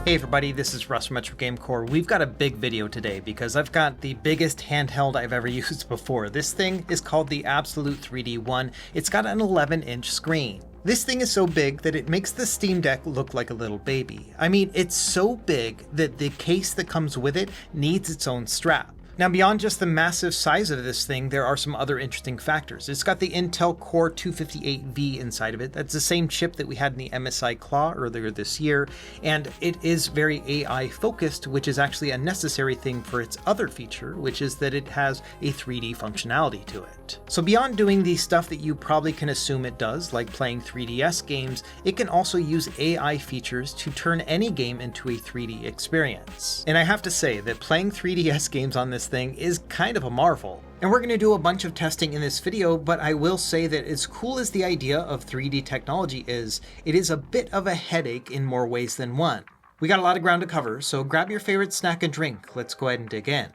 Hey everybody, this is Russ from Metro Game Core. We've got a big video today because I've got the biggest handheld I've ever used before. This thing is called the abxylute 3D1. It's got an 11-inch screen. This thing is so big that it makes the Steam Deck look like a little baby. I mean, it's so big that the case that comes with it needs its own strap. Now, beyond just the massive size of this thing, there are some other interesting factors. It's got the Intel Core 258V inside of it. That's the same chip that we had in the MSI Claw earlier this year, and it is very AI focused, which is actually a necessary thing for its other feature, which is that it has a 3D functionality to it. So beyond doing the stuff that you probably can assume it does, like playing 3DS games, it can also use AI features to turn any game into a 3D experience. And I have to say that playing 3DS games on this thing is kind of a marvel. And we're going to do a bunch of testing in this video, but I will say that as cool as the idea of 3D technology is, it is a bit of a headache in more ways than one. We got a lot of ground to cover, so grab your favorite snack and drink. Let's go ahead and dig in.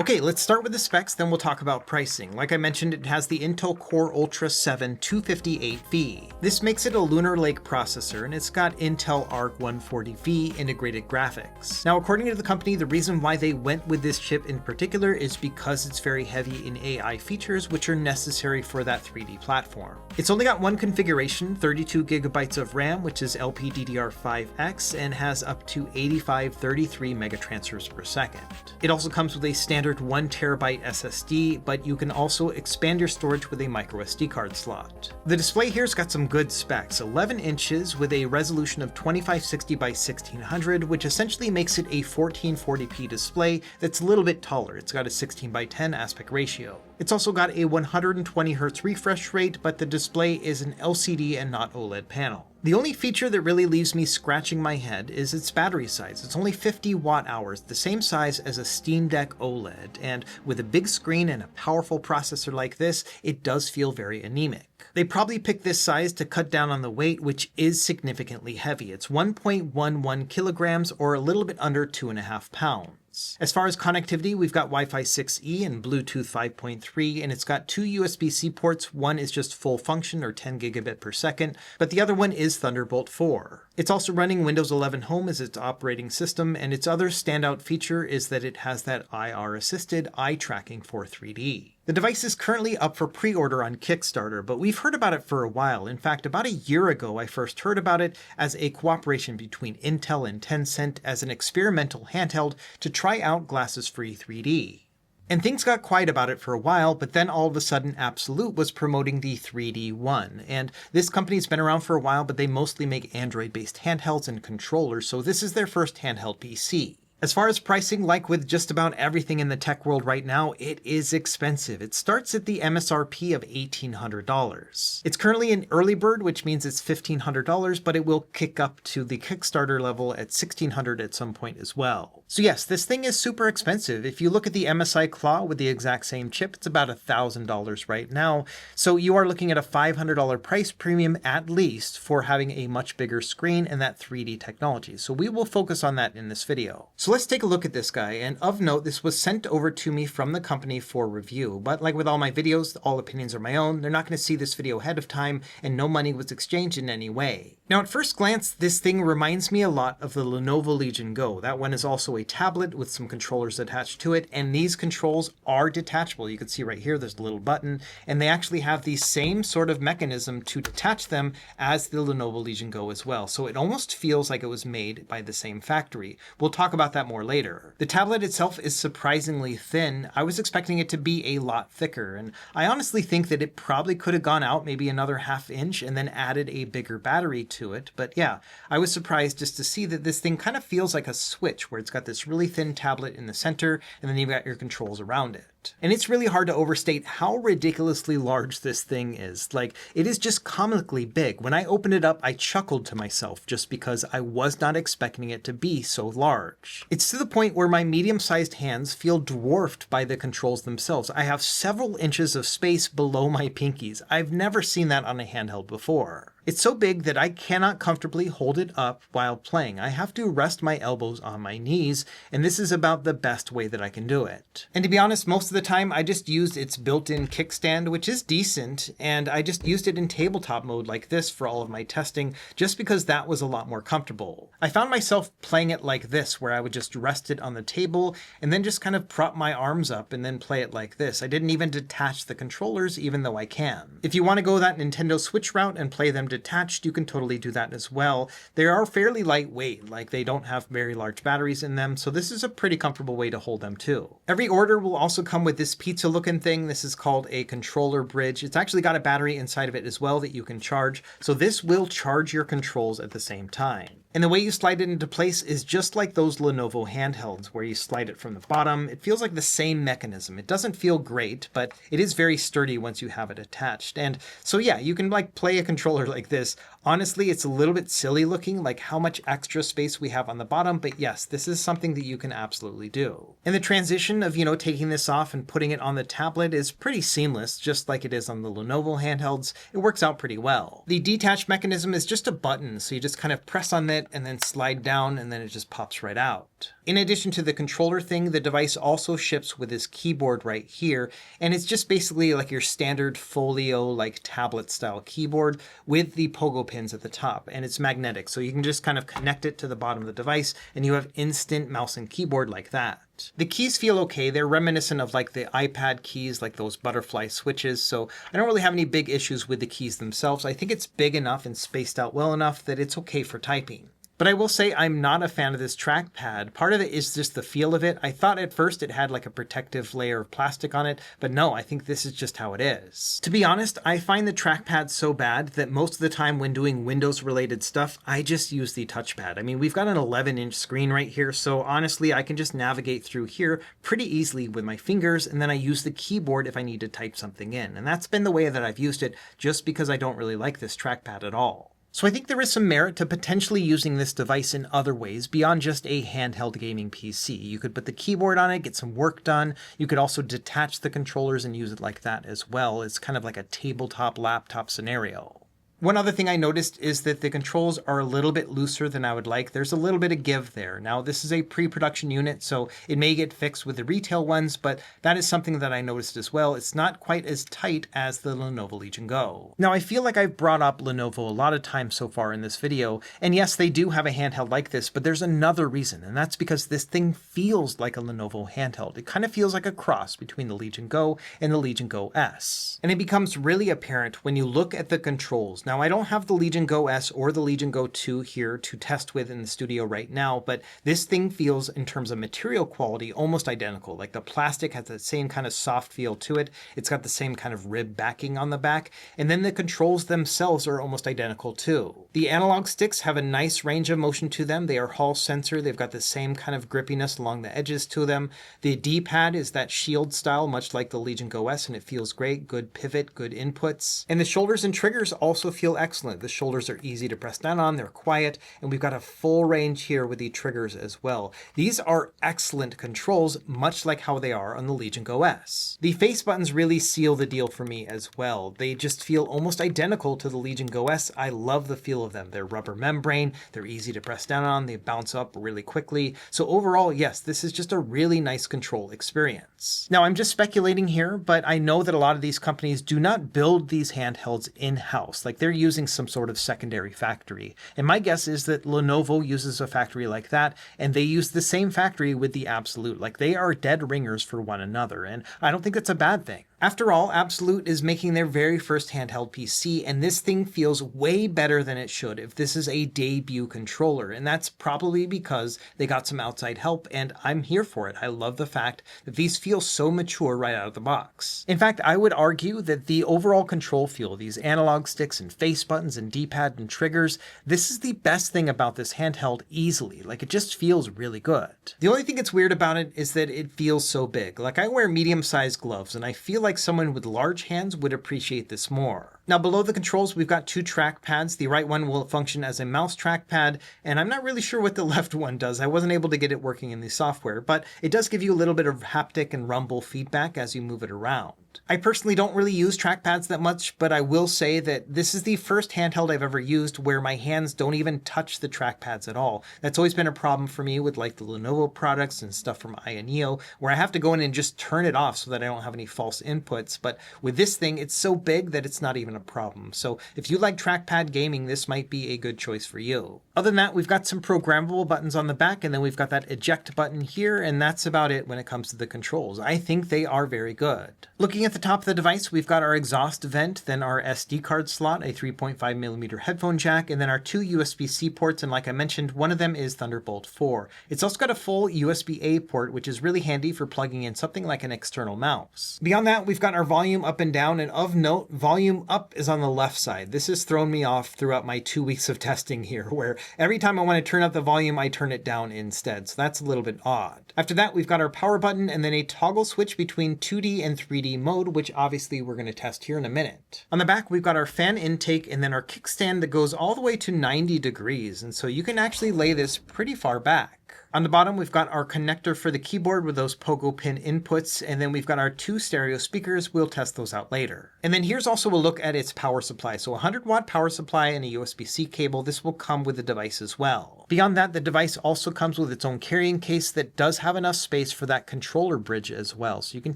Okay, let's start with the specs, then we'll talk about pricing. Like I mentioned, it has the Intel Core Ultra 7 258V. This makes it a Lunar Lake processor, and it's got Intel Arc 140V integrated graphics. Now, according to the company, the reason why they went with this chip in particular is because it's very heavy in AI features, which are necessary for that 3D platform. It's only got one configuration, 32GB of RAM, which is LPDDR5X, and has up to 8533 megatransfers per second. It also comes with a standard 1TB SSD, but you can also expand your storage with a microSD card slot. The display here's got some good specs, 11 inches with a resolution of 2560 by 1600, which essentially makes it a 1440p display that's a little bit taller. It's got a 16 by 10 aspect ratio. It's also got a 120Hz refresh rate, but the display is an LCD and not OLED panel. The only feature that really leaves me scratching my head is its battery size. It's only 50 watt-hours, the same size as a Steam Deck OLED, and with a big screen and a powerful processor like this, it does feel very anemic. They probably picked this size to cut down on the weight, which is significantly heavy. It's 1.11 kilograms, or a little bit under 2.5 pounds. As far as connectivity, we've got Wi-Fi 6E and Bluetooth 5.3, and it's got two USB-C ports. One is just full function, or 10 gigabit per second, but the other one is Thunderbolt 4. It's also running Windows 11 Home as its operating system, and its other standout feature is that it has that IR-assisted eye tracking for 3D. The device is currently up for pre-order on Kickstarter, but we've heard about it for a while. In fact, about a year ago, I first heard about it as a cooperation between Intel and Tencent as an experimental handheld to try out glasses-free 3D. And things got quiet about it for a while, but then all of a sudden abxylute was promoting the 3D1. And this company's been around for a while, but they mostly make Android-based handhelds and controllers, so this is their first handheld PC. As far as pricing, like with just about everything in the tech world right now, it is expensive. It starts at the MSRP of $1,800. It's currently an early bird, which means it's $1,500, but it will kick up to the Kickstarter level at $1,600 at some point as well. So yes, this thing is super expensive. If you look at the MSI Claw with the exact same chip, it's about $1,000 right now. So you are looking at a $500 price premium at least for having a much bigger screen and that 3D technology. So we will focus on that in this video. So let's take a look at this guy, and of note, this was sent over to me from the company for review, but like with all my videos, all opinions are my own. They're not going to see this video ahead of time, and no money was exchanged in any way. Now, at first glance, this thing reminds me a lot of the Lenovo Legion Go. That one is also a tablet with some controllers attached to it, and these controls are detachable. You can see right here, there's a little button, and they actually have the same sort of mechanism to detach them as the Lenovo Legion Go as well. So it almost feels like it was made by the same factory. We'll talk about that more later. The tablet itself is surprisingly thin. I was expecting it to be a lot thicker, and I honestly think that it probably could have gone out maybe another ½ inch and then added a bigger battery to it. But yeah, I was surprised just to see that this thing kind of feels like a Switch, where it's got this really thin tablet in the center, and then you've got your controls around it. And it's really hard to overstate how ridiculously large this thing is. Like, it is just comically big. When I opened it up, I chuckled to myself just because I was not expecting it to be so large. It's to the point where my medium-sized hands feel dwarfed by the controls themselves. I have several inches of space below my pinkies. I've never seen that on a handheld before. It's so big that I cannot comfortably hold it up while playing. I have to rest my elbows on my knees, and this is about the best way that I can do it. And to be honest, most of the time I just used its built-in kickstand, which is decent, and I just used it in tabletop mode like this for all of my testing, just because that was a lot more comfortable. I found myself playing it like this, where I would just rest it on the table and then just kind of prop my arms up and then play it like this. I didn't even detach the controllers, even though I can. If you want to go that Nintendo Switch route and play them detached, you can totally do that as well. They are fairly lightweight, like they don't have very large batteries in them, so this is a pretty comfortable way to hold them too. Every order will also come with this pizza looking thing. This is called a controller bridge. It's actually got a battery inside of it as well that you can charge, so this will charge your controls at the same time. And the way you slide it into place is just like those Lenovo handhelds where you slide it from the bottom. It feels like the same mechanism. It doesn't feel great, but it is very sturdy once you have it attached. And so yeah, you can like play a controller like this. Honestly, it's a little bit silly looking, like how much extra space we have on the bottom, but yes, this is something that you can absolutely do. And the transition of, taking this off and putting it on the tablet is pretty seamless, just like it is on the Lenovo handhelds. It works out pretty well. The detach mechanism is just a button, so you just kind of press on it and then slide down, and then it just pops right out. In addition to the controller thing, the device also ships with this keyboard right here, and it's just basically like your standard folio, like tablet style keyboard with the pogo pins at the top, and it's magnetic, so you can just kind of connect it to the bottom of the device, and you have instant mouse and keyboard like that. The keys feel okay. They're reminiscent of like the iPad keys, like those butterfly switches, so I don't really have any big issues with the keys themselves. I think it's big enough and spaced out well enough that it's okay for typing. But I will say I'm not a fan of this trackpad. Part of it is just the feel of it. I thought at first it had like a protective layer of plastic on it, but no, I think this is just how it is. To be honest, I find the trackpad so bad that most of the time when doing Windows related stuff, I just use the touchpad. I mean, we've got an 11-inch screen right here, so honestly, I can just navigate through here pretty easily with my fingers, and then I use the keyboard if I need to type something in. And that's been the way that I've used it, just because I don't really like this trackpad at all. So I think there is some merit to potentially using this device in other ways beyond just a handheld gaming PC. You could put the keyboard on it, get some work done. You could also detach the controllers and use it like that as well. It's kind of like a tabletop laptop scenario. One other thing I noticed is that the controls are a little bit looser than I would like. There's a little bit of give there. Now, this is a pre-production unit, so it may get fixed with the retail ones, but that is something that I noticed as well. It's not quite as tight as the Lenovo Legion Go. Now, I feel like I've brought up Lenovo a lot of times so far in this video, and yes, they do have a handheld like this, but there's another reason, and that's because this thing feels like a Lenovo handheld. It kind of feels like a cross between the Legion Go and the Legion Go S. And it becomes really apparent when you look at the controls. Now, I don't have the Legion Go S or the Legion Go 2 here to test with in the studio right now, but this thing feels, in terms of material quality, almost identical. Like the plastic has that same kind of soft feel to it. It's got the same kind of rib backing on the back, and then the controls themselves are almost identical too. The analog sticks have a nice range of motion to them. They are Hall sensor. They've got the same kind of grippiness along the edges to them. The D-pad is that shield style, much like the Legion Go S, and it feels great. Good pivot, good inputs. And the shoulders and triggers also feel excellent. The shoulders are easy to press down on, they're quiet, and we've got a full range here with the triggers as well. These are excellent controls, much like how they are on the Legion Go S. The face buttons really seal the deal for me as well. They just feel almost identical to the Legion Go S. I love the feel of them. They're rubber membrane, they're easy to press down on, they bounce up really quickly. So overall, yes, this is just a really nice control experience. Now, I'm just speculating here, but I know that a lot of these companies do not build these handhelds in-house. Like they're using some sort of secondary factory. And my guess is that Lenovo uses a factory like that, and they use the same factory with the abxylute. Like they are dead ringers for one another, and I don't think that's a bad thing. After all, Abxylute is making their very first handheld PC, and this thing feels way better than it should if this is a debut controller, and that's probably because they got some outside help, and I'm here for it. I love the fact that these feel so mature right out of the box. In fact, I would argue that the overall control feel, these analog sticks and face buttons and D-pad and triggers, this is the best thing about this handheld easily. Like, it just feels really good. The only thing that's weird about it is that it feels so big. Like, I wear medium-sized gloves, and I feel like someone with large hands would appreciate this more. Now, below the controls, we've got two track pads. The right one will function as a mouse trackpad, and I'm not really sure what the left one does. I wasn't able to get it working in the software, but it does give you a little bit of haptic and rumble feedback as you move it around. I personally don't really use trackpads that much, but I will say that this is the first handheld I've ever used where my hands don't even touch the trackpads at all. That's always been a problem for me with like the Lenovo products and stuff from Ioneo, where I have to go in and just turn it off so that I don't have any false inputs. But with this thing, it's so big that it's not even a problem. So if you like trackpad gaming, this might be a good choice for you. Other than that, we've got some programmable buttons on the back, and then we've got that eject button here, and that's about it when it comes to the controls. I think they are very good. Looking at the top of the device, we've got our exhaust vent, then our SD card slot, a 3.5mm headphone jack, and then our two USB-C ports, and like I mentioned, one of them is Thunderbolt 4. It's also got a full USB-A port, which is really handy for plugging in something like an external mouse. Beyond that, we've got our volume up and down, and of note, volume up is on the left side. This has thrown me off throughout my 2 weeks of testing here, where every time I want to turn up the volume, I turn it down instead, so that's a little bit odd. After that, we've got our power button, and then a toggle switch between 2D and 3D mode, which obviously we're going to test here in a minute. On the back, we've got our fan intake and then our kickstand that goes all the way to 90 degrees, and so you can actually lay this pretty far back. On the bottom, we've got our connector for the keyboard with those pogo pin inputs, and then we've got our two stereo speakers. We'll test those out later. And then here's also a look at its power supply. So 100-watt power supply and a USB-C cable. This will come with the device as well. Beyond that, the device also comes with its own carrying case that does have enough space for that controller bridge as well, so you can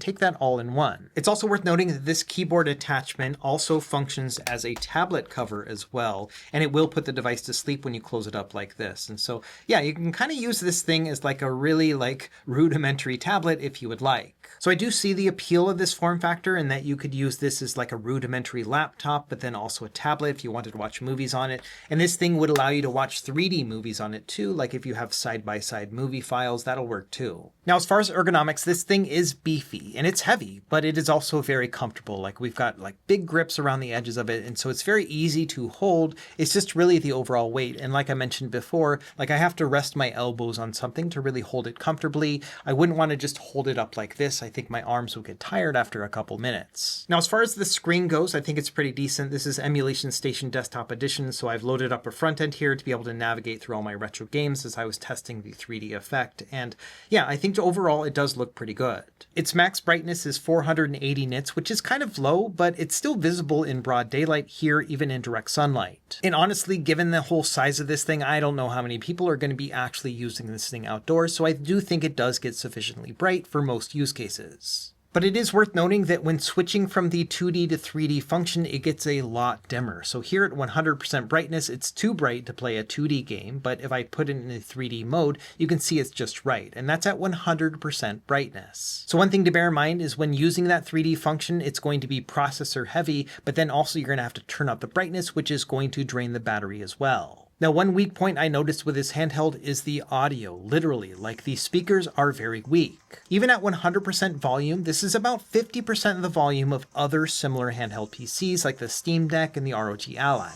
take that all in one. It's also worth noting that this keyboard attachment also functions as a tablet cover as well, and it will put the device to sleep when you close it up like this. And so, yeah, you can kind of use this thing as like a really rudimentary tablet if you would like. So I do see the appeal of this form factor in that you could use this as like a rudimentary laptop, but then also a tablet if you wanted to watch movies on it. And this thing would allow you to watch 3D movies on it too, like if you have side-by-side movie files, that'll work too. Now, as far as ergonomics, this thing is beefy and it's heavy, but it is also very comfortable. Like we've got like big grips around the edges of it, and so it's very easy to hold. It's just really the overall weight. And like I mentioned before, like I have to rest my elbows on something to really hold it comfortably. I wouldn't want to just hold it up like this. I think my arms would get tired after a couple minutes. Now, as far as the screen goes, I think it's pretty decent. This is Emulation Station Desktop Edition, so I've loaded up a front end here to be able to navigate through all my retro games as I was testing the 3D effect. And yeah, I think overall it does look pretty good. Its max brightness is 480 nits, which is kind of low, but it's still visible in broad daylight here, even in direct sunlight. And honestly, given the whole size of this thing, I don't know how many people are going to be actually using this thing outdoors, so I do think it does get sufficiently bright for most use cases. But it is worth noting that when switching from the 2D to 3D function, it gets a lot dimmer. So here at 100% brightness, it's too bright to play a 2D game, but if I put it in a 3D mode, you can see it's just right, and that's at 100% brightness. So one thing to bear in mind is when using that 3D function, it's going to be processor heavy, but then also you're going to have to turn up the brightness, which is going to drain the battery as well. Now, one weak point I noticed with this handheld is the audio. Literally, like the speakers are very weak. Even at 100% volume, this is about 50% of the volume of other similar handheld PCs like the Steam Deck and the ROG Ally.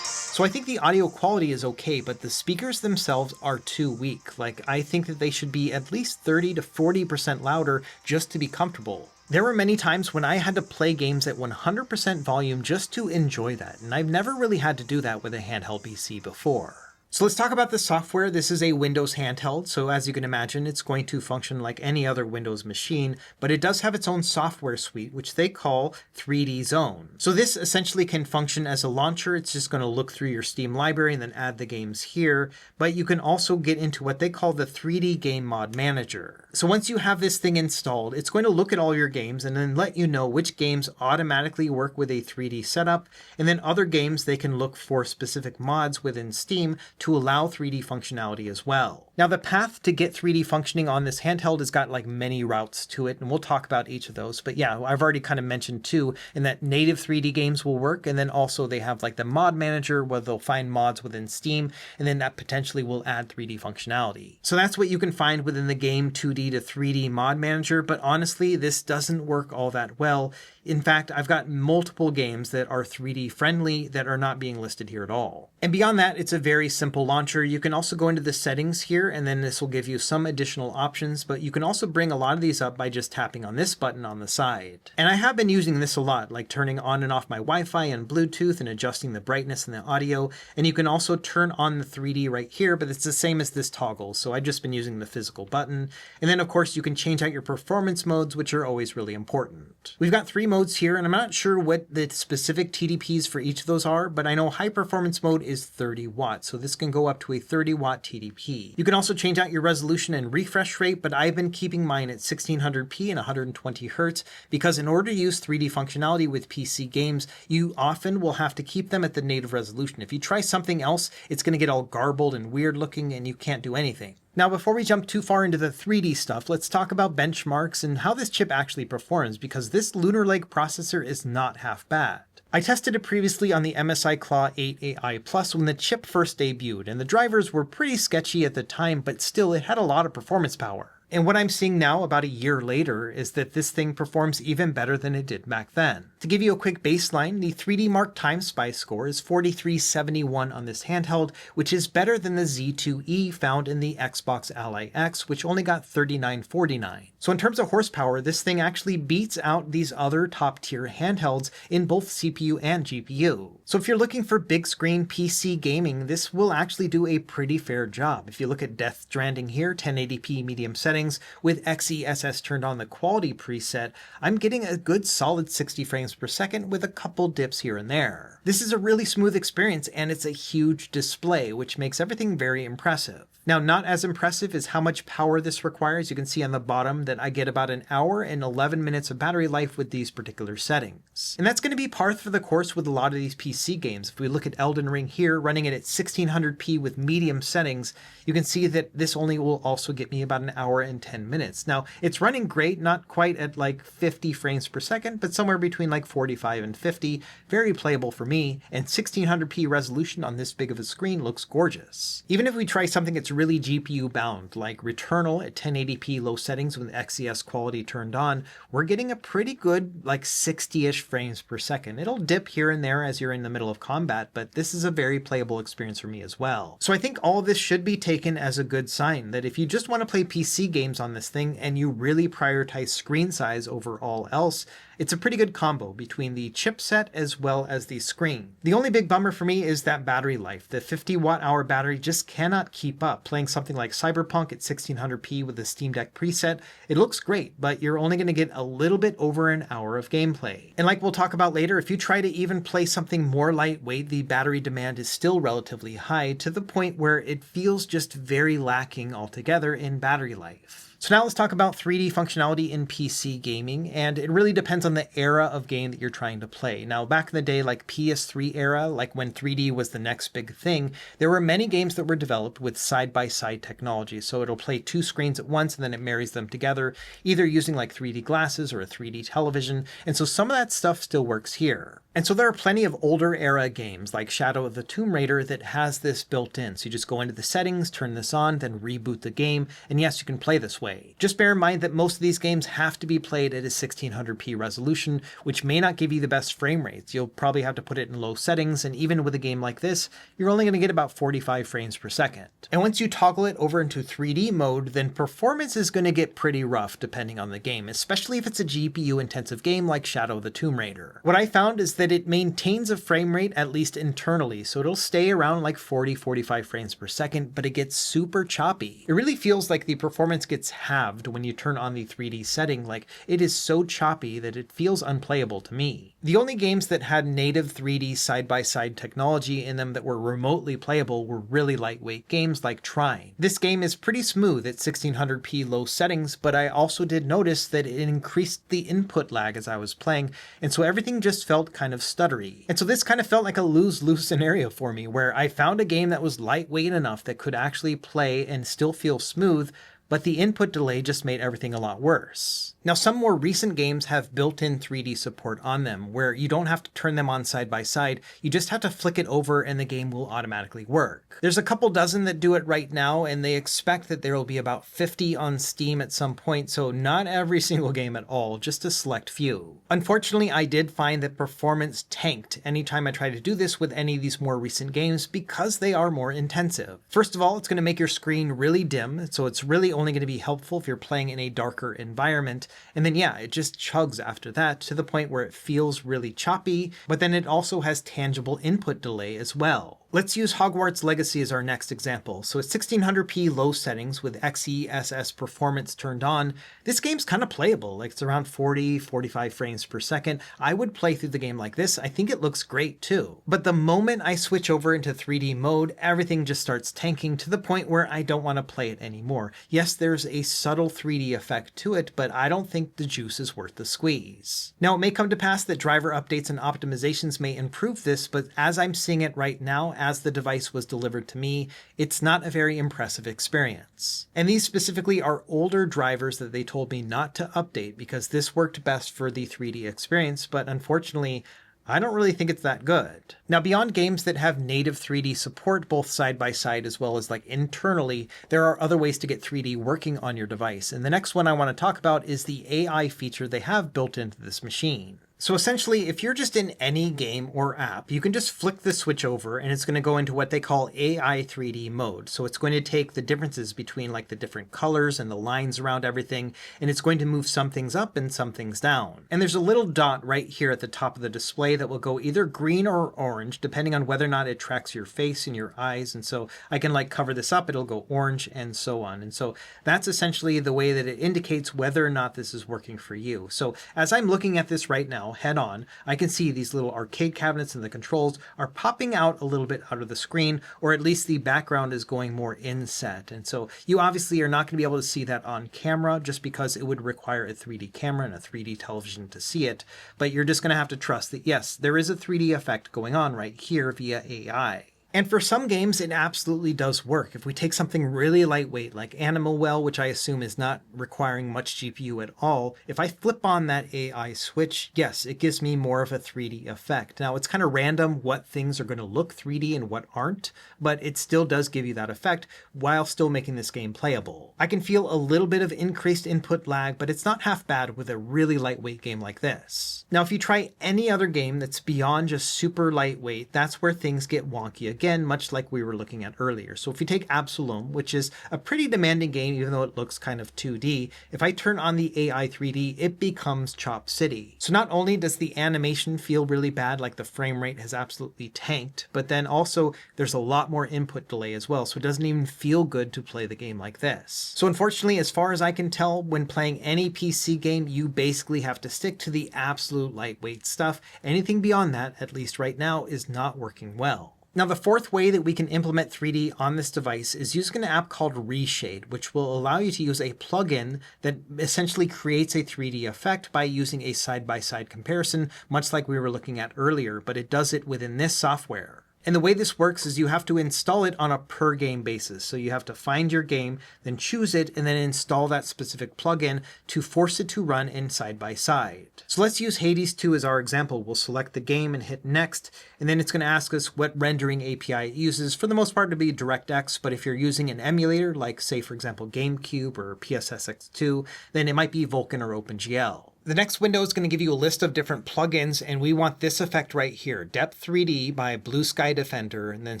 So I think the audio quality is okay, but the speakers themselves are too weak. Like, I think that they should be at least 30 to 40% louder just to be comfortable. There were many times when I had to play games at 100% volume just to enjoy that, and I've never really had to do that with a handheld PC before. So let's talk about the software. This is a Windows handheld, so as you can imagine, it's going to function like any other Windows machine, but it does have its own software suite, which they call 3D Zone. So this essentially can function as a launcher. It's just going to look through your Steam library and then add the games here, but you can also get into what they call the 3D Game Mod Manager. So once you have this thing installed, it's going to look at all your games and then let you know which games automatically work with a 3D setup, and then other games they can look for specific mods within Steam to allow 3D functionality as well. Now, the path to get 3D functioning on this handheld has got like many routes to it, and we'll talk about each of those. But yeah, I've already kind of mentioned too, in that native 3D games will work, and then also they have like the mod manager where they'll find mods within Steam, and then that potentially will add 3D functionality. So that's what you can find within the game 2D 2D to 3D mod manager, but honestly, this doesn't work all that well. In fact, I've got multiple games that are 3D friendly that are not being listed here at all. And beyond that, it's a very simple launcher. You can also go into the settings here, and then this will give you some additional options, but you can also bring a lot of these up by just tapping on this button on the side. And I have been using this a lot, like turning on and off my Wi-Fi and Bluetooth and adjusting the brightness and the audio. And you can also turn on the 3D right here, but it's the same as this toggle. So I've just been using the physical button. And then of course you can change out your performance modes, which are always really important. We've got 3 modes here, and I'm not sure what the specific TDPs for each of those are, but I know high performance mode is 30 watts. So this can go up to a 30 watt TDP. You can also change out your resolution and refresh rate, but I've been keeping mine at 1600p and 120 Hertz because in order to use 3D functionality with PC games, you often will have to keep them at the native resolution. If you try something else, it's going to get all garbled and weird looking and you can't do anything. Now, before we jump too far into the 3D stuff, let's talk about benchmarks and how this chip actually performs, because this Lunar Lake processor is not half bad. I tested it previously on the MSI Claw 8 AI Plus when the chip first debuted, and the drivers were pretty sketchy at the time, but still it had a lot of performance power. And what I'm seeing now, about a year later, is that this thing performs even better than it did back then. To give you a quick baseline, the 3D Mark Time Spy score is 4371 on this handheld, which is better than the Z2E found in the Xbox Ally X, which only got 3949. So in terms of horsepower, this thing actually beats out these other top-tier handhelds in both CPU and GPU. So if you're looking for big screen PC gaming, this will actually do a pretty fair job. If you look at Death Stranding here, 1080p medium settings, with XeSS turned on the quality preset, I'm getting a good solid 60 frames per second with a couple dips here and there. This is a really smooth experience, and it's a huge display, which makes everything very impressive. Now, not as impressive is how much power this requires. You can see on the bottom that I get about an hour and 11 minutes of battery life with these particular settings. And that's going to be par for the course with a lot of these PC games. If we look at Elden Ring here, running it at 1600p with medium settings, you can see that this only will also get me about an hour and 10 minutes. Now, it's running great, not quite at like 50 frames per second, but somewhere between like 45 and 50. Very playable for me, and 1600p resolution on this big of a screen looks gorgeous. Even if we try something that's really GPU bound, like Returnal at 1080p low settings with XeS quality turned on, we're getting a pretty good like 60-ish frames per second. It'll dip here and there as you're in the middle of combat, but this is a very playable experience for me as well. So I think all of this should be taken as a good sign that if you just want to play PC games on this thing and you really prioritize screen size over all else, it's a pretty good combo between the chipset as well as the screen. The only big bummer for me is that battery life. The 50 watt-hour battery just cannot keep up. Playing something like Cyberpunk at 1600p with the Steam Deck preset, it looks great, but you're only going to get a little bit over an hour of gameplay. And like we'll talk about later, if you try to even play something more lightweight, the battery demand is still relatively high, to the point where it feels just very lacking altogether in battery life. So now let's talk about 3D functionality in PC gaming, and it really depends on the era of game that you're trying to play. Now, back in the day, like PS3 era, like when 3D was the next big thing, there were many games that were developed with side-by-side technology. So it'll play 2 screens at once and then it marries them together, either using like 3D glasses or a 3D television. And so some of that stuff still works here. And so there are plenty of older era games like Shadow of the Tomb Raider that has this built in. So you just go into the settings, turn this on, then reboot the game, and yes, you can play this way. Just bear in mind that most of these games have to be played at a 1600p resolution, which may not give you the best frame rates. You'll probably have to put it in low settings, and even with a game like this, you're only going to get about 45 frames per second. And once you toggle it over into 3D mode, then performance is going to get pretty rough depending on the game, especially if it's a GPU intensive game like Shadow of the Tomb Raider. What I found is that it maintains a frame rate at least internally, so it'll stay around like 40-45 frames per second, but it gets super choppy. It really feels like the performance gets halved when you turn on the 3D setting. Like, it is so choppy that it feels unplayable to me. The only games that had native 3D side-by-side technology in them that were remotely playable were really lightweight games like Trine. This game is pretty smooth at 1600p low settings, but I also did notice that it increased the input lag as I was playing, and so everything just felt kind of stuttery. And so this kind of felt like a lose-lose scenario for me, where I found a game that was lightweight enough that could actually play and still feel smooth, but the input delay just made everything a lot worse. Now, some more recent games have built-in 3D support on them, where you don't have to turn them on side by side, you just have to flick it over and the game will automatically work. There's a couple dozen that do it right now, and they expect that there will be about 50 on Steam at some point, so not every single game at all, just a select few. Unfortunately, I did find that performance tanked anytime I tried to do this with any of these more recent games because they are more intensive. First of all, it's going to make your screen really dim, so it's really only going to be helpful if you're playing in a darker environment. And then yeah, it just chugs after that to the point where it feels really choppy, but then it also has tangible input delay as well. Let's use Hogwarts Legacy as our next example. So at 1600p low settings with XeSS performance turned on, this game's kind of playable, like it's around 40, 45 frames per second. I would play through the game like this. I think it looks great too. But the moment I switch over into 3D mode, everything just starts tanking to the point where I don't want to play it anymore. Yes, there's a subtle 3D effect to it, but I don't think the juice is worth the squeeze. Now, it may come to pass that driver updates and optimizations may improve this, but as I'm seeing it right now, as the device was delivered to me, it's not a very impressive experience. And these specifically are older drivers that they told me not to update because this worked best for the 3D experience, but unfortunately, I don't really think it's that good. Now, beyond games that have native 3D support both side by side as well as like internally, there are other ways to get 3D working on your device. And the next one I want to talk about is the AI feature they have built into this machine. So essentially, if you're just in any game or app, you can just flick the switch over and it's going to go into what they call AI 3D mode. So it's going to take the differences between like the different colors and the lines around everything, and it's going to move some things up and some things down. And there's a little dot right here at the top of the display that will go either green or orange, depending on whether or not it tracks your face and your eyes. And so I can like cover this up, it'll go orange and so on. And so that's essentially the way that it indicates whether or not this is working for you. So as I'm looking at this right now, head on, I can see these little arcade cabinets and the controls are popping out a little bit out of the screen, or at least the background is going more inset. And so you obviously are not going to be able to see that on camera just because it would require a 3D camera and a 3D television to see it. But you're just going to have to trust that, yes, there is a 3D effect going on right here via AI. And for some games, it absolutely does work. If we take something really lightweight like Animal Well, which I assume is not requiring much GPU at all, if I flip on that AI switch, yes, it gives me more of a 3D effect. Now, it's kind of random what things are going to look 3D and what aren't, but it still does give you that effect while still making this game playable. I can feel a little bit of increased input lag, but it's not half bad with a really lightweight game like this. Now, if you try any other game that's beyond just super lightweight, that's where things get wonky again, much like we were looking at earlier. So if you take Absalom, which is a pretty demanding game, even though it looks kind of 2D, if I turn on the AI 3D, it becomes Chop City. So not only does the animation feel really bad, like the frame rate has absolutely tanked, but then also there's a lot more input delay as well. So it doesn't even feel good to play the game like this. So unfortunately, as far as I can tell, when playing any PC game, you basically have to stick to the absolute lightweight stuff. Anything beyond that, at least right now, is not working well. Now, the fourth way that we can implement 3D on this device is using an app called ReShade, which will allow you to use a plugin that essentially creates a 3D effect by using a side-by-side comparison, much like we were looking at earlier, but it does it within this software. And the way this works is you have to install it on a per game basis. So you have to find your game, then choose it, and then install that specific plugin to force it to run in side by side. So let's use Hades 2 as our example. We'll select the game and hit next, and then it's going to ask us what rendering API it uses. For the most part, to be DirectX, but if you're using an emulator, like say, for example, GameCube or PSSX2, then it might be Vulkan or OpenGL. The next window is going to give you a list of different plugins, and we want this effect right here, Depth 3D by Blue Sky Defender, and then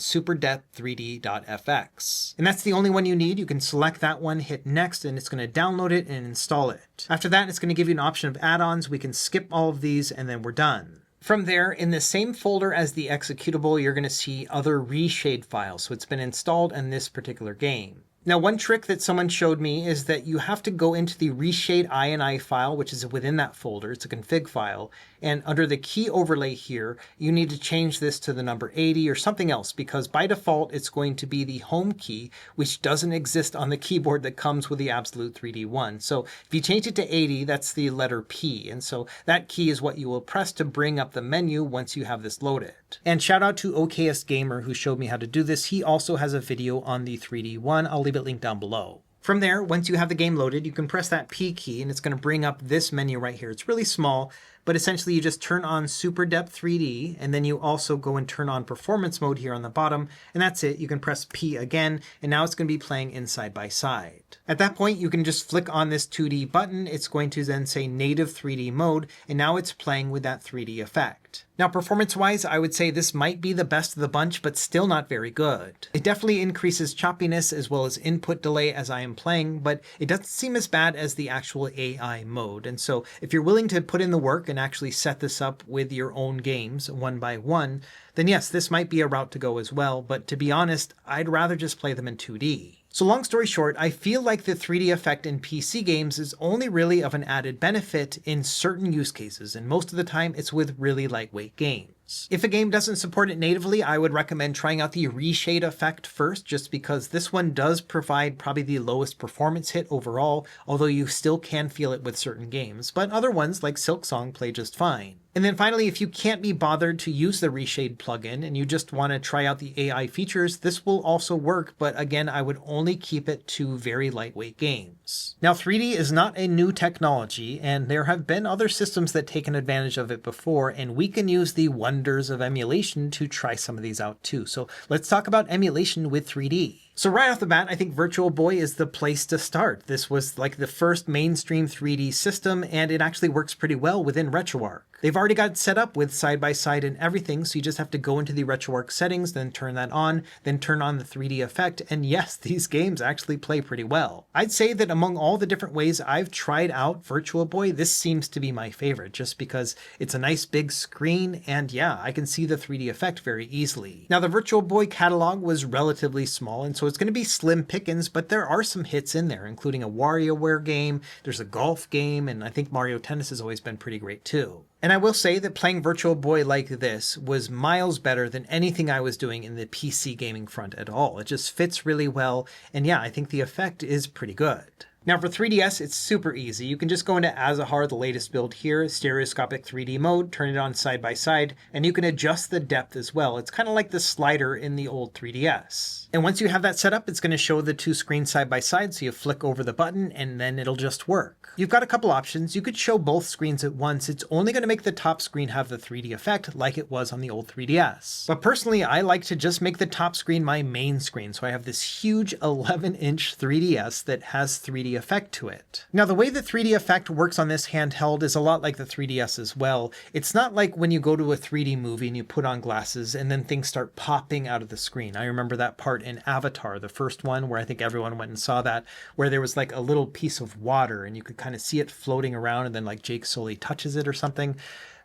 Super Depth 3D.fx. And that's the only one you need. You can select that one, hit next, and it's going to download it and install it. After that, it's going to give you an option of add-ons. We can skip all of these, and then we're done. From there, in the same folder as the executable, you're going to see other ReShade files. So it's been installed in this particular game. Now, one trick that someone showed me is that you have to go into the ReShade INI file, which is within that folder. It's a config file. And under the key overlay here, you need to change this to the number 80 or something else, because by default, it's going to be the home key, which doesn't exist on the keyboard that comes with the Absolute 3D one. So if you change it to 80, that's the letter P. And so that key is what you will press to bring up the menu once you have this loaded. And shout out to OKS Gamer who showed me how to do this. He also has a video on the 3D one. I'll leave it linked down below. From there, once you have the game loaded, you can press that P key and it's going to bring up this menu right here. It's really small, but essentially you just turn on Super Depth 3D, and then you also go and turn on Performance Mode here on the bottom, and that's it. You can press P again, and now it's going to be playing in side by side. At that point, you can just flick on this 2D button. It's going to then say Native 3D Mode, and now it's playing with that 3D effect. Now, performance-wise, I would say this might be the best of the bunch, but still not very good. It definitely increases choppiness as well as input delay as I am playing, but it doesn't seem as bad as the actual AI mode. And so if you're willing to put in the work and actually set this up with your own games one by one, then yes, this might be a route to go as well. But to be honest, I'd rather just play them in 2D. So long story short, I feel like the 3D effect in PC games is only really of an added benefit in certain use cases, and most of the time it's with really lightweight games. If a game doesn't support it natively, I would recommend trying out the ReShade effect first, just because this one does provide probably the lowest performance hit overall, although you still can feel it with certain games, but other ones like Silksong play just fine. And then finally, if you can't be bothered to use the ReShade plugin and you just want to try out the AI features, this will also work, but again, I would only keep it to very lightweight games. Now, 3D is not a new technology, and there have been other systems that taken advantage of it before, and we can use the wonders of emulation to try some of these out too. So let's talk about emulation with 3D. So right off the bat, I think Virtual Boy is the place to start. This was like the first mainstream 3D system, and it actually works pretty well within RetroArch. They've already got it set up with side-by-side and everything, so you just have to go into the RetroArch settings, then turn that on, then turn on the 3D effect, and yes, these games actually play pretty well. I'd say that among all the different ways I've tried out Virtual Boy, this seems to be my favorite, just because it's a nice big screen, and yeah, I can see the 3D effect very easily. Now, the Virtual Boy catalog was relatively small, and so it's going to be slim pickings, but there are some hits in there, including a WarioWare game, there's a golf game, and I think Mario Tennis has always been pretty great too. And I will say that playing Virtual Boy like this was miles better than anything I was doing in the PC gaming front at all. It just fits really well, and yeah, I think the effect is pretty good. Now for 3DS, it's super easy. You can just go into Azahar, the latest build here, stereoscopic 3D mode, turn it on side by side, and you can adjust the depth as well. It's kind of like the slider in the old 3DS. And once you have that set up, it's going to show the two screens side by side, so you flick over the button and then it'll just work. You've got a couple options. You could show both screens at once. It's only going to make the top screen have the 3D effect like it was on the old 3DS. But personally, I like to just make the top screen my main screen, so I have this huge 11-inch 3DS that has 3D effect to it. Now, the way the 3D effect works on this handheld is a lot like the 3DS as well. It's not like when you go to a 3D movie and you put on glasses and then things start popping out of the screen. I remember that part in Avatar, the first one, where I think everyone went and saw that, where there was like a little piece of water and you could kind of see it floating around, and then like Jake Sully touches it or something.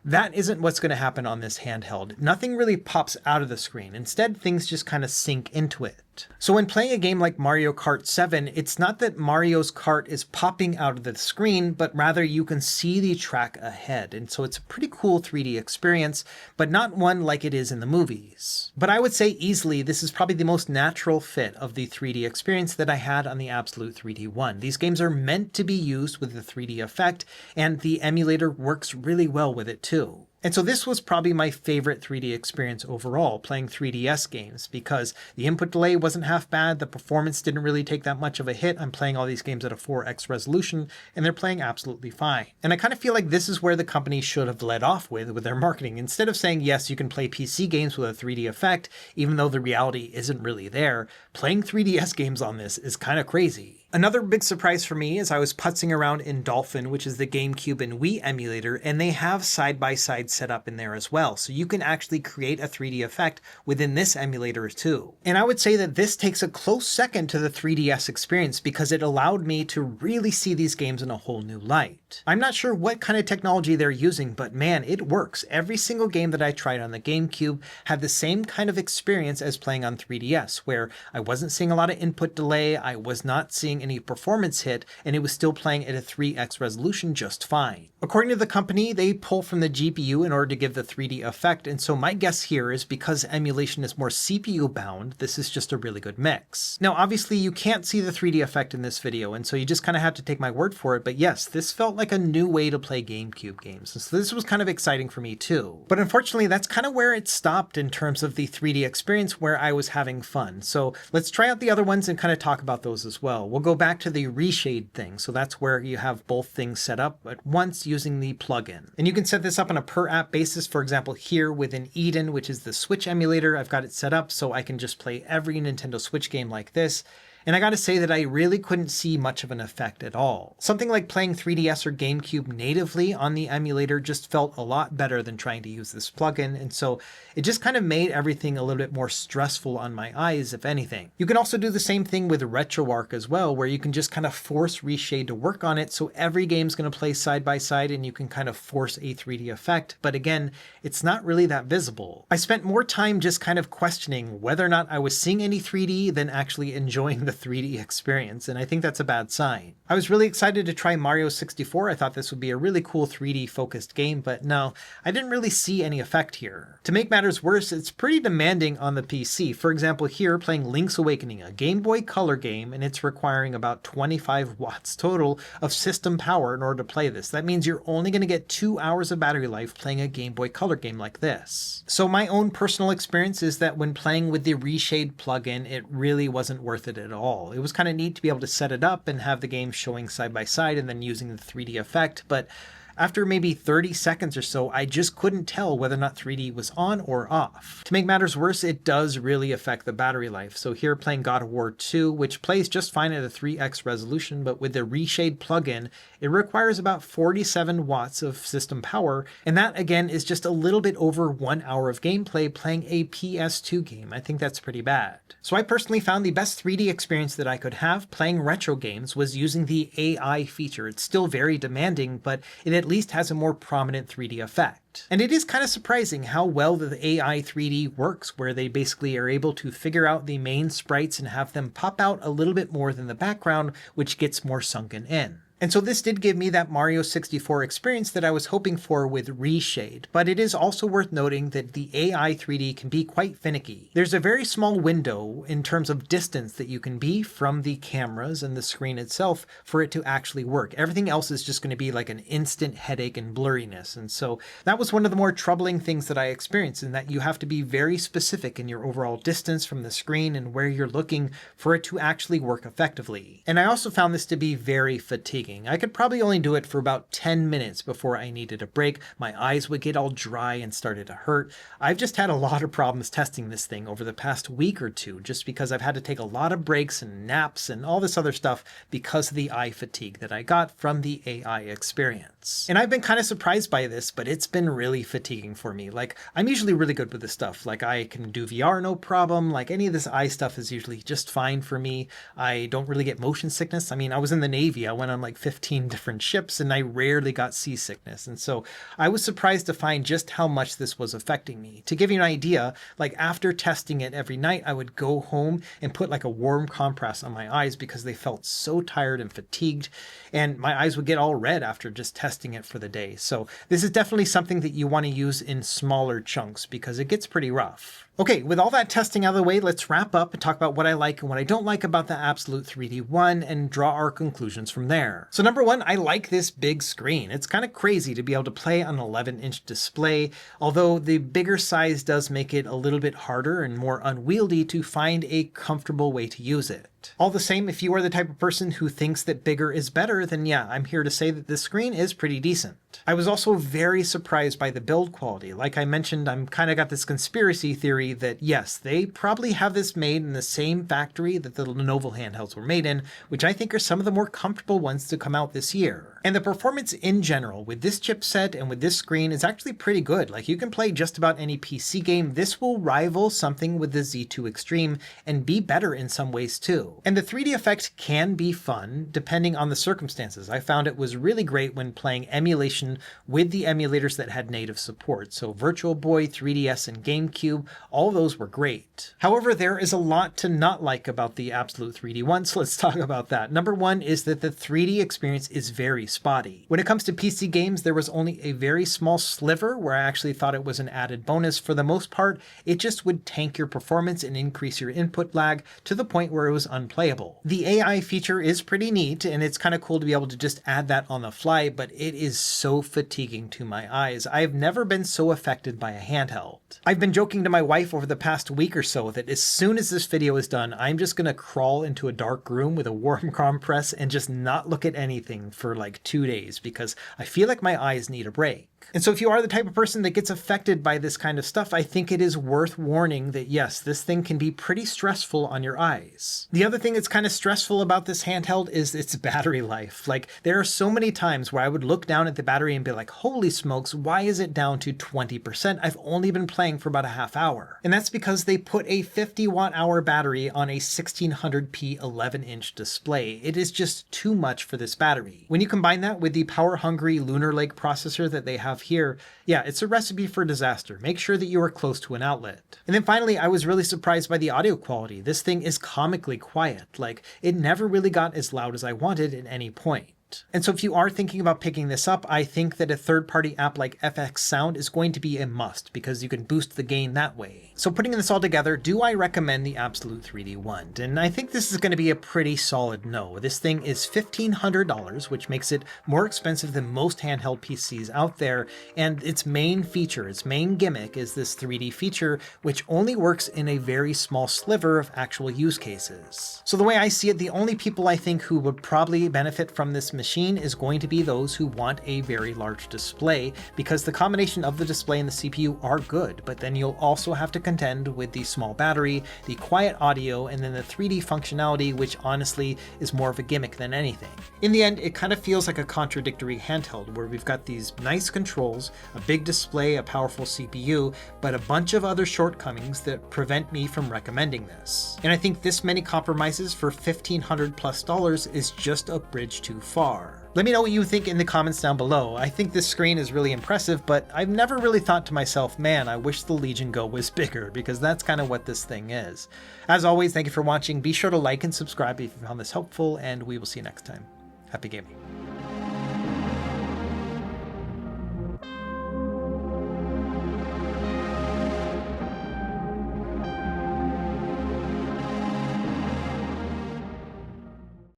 That isn't what's going to happen on this handheld. Nothing really pops out of the screen. Instead, things just kind of sink into it. So when playing a game like Mario Kart 7, it's not that Mario's kart is popping out of the screen, but rather you can see the track ahead. And so it's a pretty cool 3D experience, but not one like it is in the movies. But I would say easily this is probably the most natural fit of the 3D experience that I had on the abxylute 3D One. These games are meant to be used with the 3D effect, and the emulator works really well with it too. And so this was probably my favorite 3D experience overall, playing 3DS games, because the input delay wasn't half bad, the performance didn't really take that much of a hit. I'm playing all these games at a 4x resolution, and they're playing absolutely fine. And I kind of feel like this is where the company should have led off with their marketing. Instead of saying, yes, you can play PC games with a 3D effect, even though the reality isn't really there, playing 3DS games on this is kind of crazy. Another big surprise for me is I was putzing around in Dolphin, which is the GameCube and Wii emulator, and they have side-by-side set up in there as well. So you can actually create a 3D effect within this emulator too. And I would say that this takes a close second to the 3DS experience because it allowed me to really see these games in a whole new light. I'm not sure what kind of technology they're using, but man, it works. Every single game that I tried on the GameCube had the same kind of experience as playing on 3DS, where I wasn't seeing a lot of input delay, I was not seeing any performance hit, and it was still playing at a 3x resolution just fine. According to the company, they pull from the GPU in order to give the 3D effect, and so my guess here is because emulation is more CPU bound, this is just a really good mix. Now obviously you can't see the 3D effect in this video, and so you just kind of have to take my word for it, but yes, this felt like a new way to play GameCube games, and so this was kind of exciting for me too. But unfortunately, that's kind of where it stopped in terms of the 3D experience where I was having fun. So let's try out the other ones and kind of talk about those as well. We'll go go back to the ReShade thing. So that's where you have both things set up at once using the plugin. And you can set this up on a per app basis. For example, here within Eden, which is the Switch emulator, I've got it set up so I can just play every Nintendo Switch game like this. And I gotta say that I really couldn't see much of an effect at all. Something like playing 3DS or GameCube natively on the emulator just felt a lot better than trying to use this plugin, and so it just kind of made everything a little bit more stressful on my eyes, if anything. You can also do the same thing with RetroArch as well, where you can just kind of force ReShade to work on it, so every game's gonna play side by side and you can kind of force a 3D effect, but again, it's not really that visible. I spent more time just kind of questioning whether or not I was seeing any 3D than actually enjoying the 3D experience, and I think that's a bad sign. I was really excited to try Mario 64. I thought this would be a really cool 3D focused game, but no, I didn't really see any effect here. To make matters worse, it's pretty demanding on the PC. For example, here playing Link's Awakening, a Game Boy Color game, and it's requiring about 25 watts total of system power in order to play this. That means you're only going to get 2 hours of battery life playing a Game Boy Color game like this. So my own personal experience is that when playing with the ReShade plugin, it really wasn't worth it at all. It was kind of neat to be able to set it up and have the game showing side by side and then using the 3D effect, but after maybe 30 seconds or so, I just couldn't tell whether or not 3D was on or off. To make matters worse, it does really affect the battery life. So here playing God of War 2, which plays just fine at a 3x resolution, but with the ReShade plugin, it requires about 47 watts of system power, and that again is just a little bit over 1 hour of gameplay playing a PS2 game. I think that's pretty bad. So I personally found the best 3D experience that I could have playing retro games was using the AI feature. It's still very demanding, but it at least has a more prominent 3D effect. And it is kind of surprising how well the AI 3D works, where they basically are able to figure out the main sprites and have them pop out a little bit more than the background, which gets more sunken in. And so this did give me that Mario 64 experience that I was hoping for with ReShade, but it is also worth noting that the AI 3D can be quite finicky. There's a very small window in terms of distance that you can be from the cameras and the screen itself for it to actually work. Everything else is just going to be like an instant headache and blurriness, and so that was one of the more troubling things that I experienced, in that you have to be very specific in your overall distance from the screen and where you're looking for it to actually work effectively. And I also found this to be very fatiguing. I could probably only do it for about 10 minutes before I needed a break. My eyes would get all dry and started to hurt. I've just had a lot of problems testing this thing over the past week or two, just because I've had to take a lot of breaks and naps and all this other stuff because of the eye fatigue that I got from the AI experience. And I've been kind of surprised by this, but it's been really fatiguing for me. Like, I'm usually really good with this stuff. Like, I can do VR no problem. Like, any of this eye stuff is usually just fine for me. I don't really get motion sickness. I mean, I was in the Navy. I went on like 15 different ships and I rarely got seasickness. And so I was surprised to find just how much this was affecting me. To give you an idea, like after testing it every night, I would go home and put like a warm compress on my eyes because they felt so tired and fatigued, and my eyes would get all red after just testing it for the day. So this is definitely something that you want to use in smaller chunks because it gets pretty rough. Okay, with all that testing out of the way, let's wrap up and talk about what I like and what I don't like about the Absolute 3D One and draw our conclusions from there. So number one, I like this big screen. It's kind of crazy to be able to play on an 11-inch display, although the bigger size does make it a little bit harder and more unwieldy to find a comfortable way to use it. All the same, if you are the type of person who thinks that bigger is better, then yeah, I'm here to say that this screen is pretty decent. I was also very surprised by the build quality. Like I mentioned, I'm kind of got this conspiracy theory that yes, they probably have this made in the same factory that the Lenovo handhelds were made in, which I think are some of the more comfortable ones to come out this year. And the performance in general with this chipset and with this screen is actually pretty good. Like, you can play just about any PC game. This will rival something with the Z2 Extreme and be better in some ways too. And the 3D effect can be fun depending on the circumstances. I found it was really great when playing emulation with the emulators that had native support. So Virtual Boy, 3DS, and GameCube, all those were great. However, there is a lot to not like about the Absolute 3D One, so let's talk about that. Number one is that the 3D experience is very spotty. When it comes to PC games, there was only a very small sliver where I actually thought it was an added bonus. For the most part, it just would tank your performance and increase your input lag to the point where it was unplayable. The AI feature is pretty neat, and it's kind of cool to be able to just add that on the fly, but it is so fatiguing to my eyes. I've never been so affected by a handheld. I've been joking to my wife over the past week or so that as soon as this video is done, I'm just going to crawl into a dark room with a warm compress and just not look at anything for like 2 days because I feel like my eyes need a break. And so if you are the type of person that gets affected by this kind of stuff, I think it is worth warning that yes, this thing can be pretty stressful on your eyes. The other thing that's kind of stressful about this handheld is its battery life. Like, there are so many times where I would look down at the battery and be like, holy smokes, why is it down to 20%? I've only been playing for about a half hour. And that's because they put a 50 watt-hour battery on a 1600p 11-inch display. It is just too much for this battery. When you combine that with the power-hungry Lunar Lake processor that they have here, yeah, it's a recipe for disaster. Make sure that you are close to an outlet. And then finally, I was really surprised by the audio quality. This thing is comically quiet. Like, it never really got as loud as I wanted at any point. And so if you are thinking about picking this up, I think that a third-party app like FX Sound is going to be a must because you can boost the gain that way. So putting this all together, do I recommend the Absolute 3D Wand? And I think this is going to be a pretty solid no. This thing is $1,500, which makes it more expensive than most handheld PCs out there, and its main feature, its main gimmick is this 3D feature, which only works in a very small sliver of actual use cases. So the way I see it, the only people I think who would probably benefit from this machine is going to be those who want a very large display, because the combination of the display and the CPU are good, but then you'll also have to contend with the small battery, the quiet audio, and then the 3D functionality, which honestly is more of a gimmick than anything. In the end, it kind of feels like a contradictory handheld where we've got these nice controls, a big display, a powerful CPU, but a bunch of other shortcomings that prevent me from recommending this. And I think this many compromises for $1,500+ is just a bridge too far. Let me know what you think in the comments down below. I think this screen is really impressive, but I've never really thought to myself, man, I wish the Legion Go was bigger, because that's kind of what this thing is. As always, thank you for watching. Be sure to like and subscribe if you found this helpful, and we will see you next time. Happy gaming.